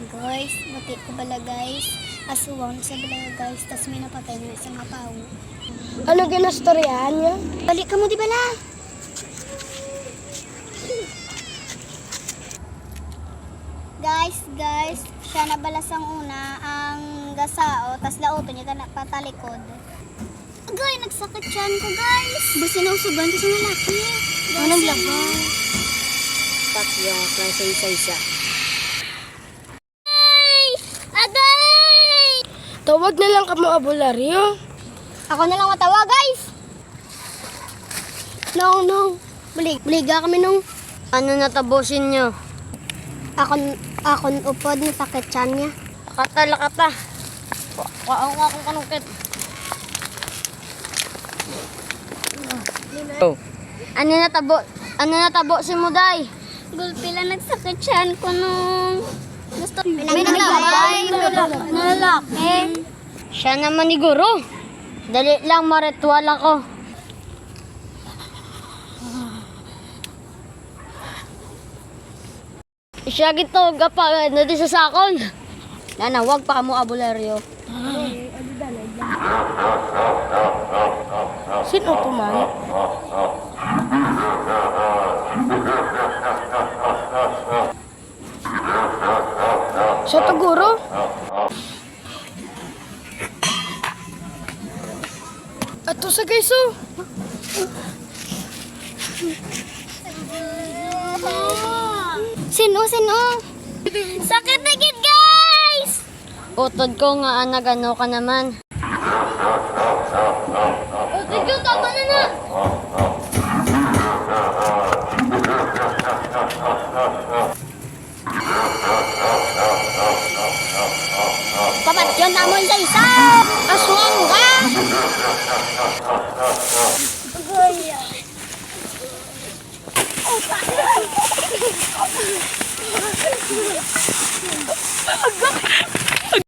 Guys, buti ko bala guys. Asuwang sa bala guys. Tas may napatay na isang apaw. Ano ginastoryahan niya? Balik ka mo di bala. Guys, siya na bala sang una ang gasao, tas lauto niya patalikod. Agay, nagsakit siyan ko guys. Basta nausugan ko sa lalaki. Anong laban? Tak yung lang sa isa-isa. Agay! Tawag na lang kamo abularyo. Ako na lang matawa guys. No. Buliga kami nung. Ano natabosin nyo? Akon upod na sakit siyan niya. Lakata. Waong akong kanungkit. Oh. Ano natabo si Muday? Gulpila nagsakit siyan ko nung gusto Nalalaki. Siya naman ni Guro. Dali lang maritual ako. Siya gito gapa na di sa sakon. Nanawag pa kamo abularyo. Sino to man? Siya to Guro? Ato sa kayso. Sino? Sakit na gid guys! Utod ko nga nagano ka naman. Utod ko, tama na! Kapat yun namon sa isa! Aswang ka!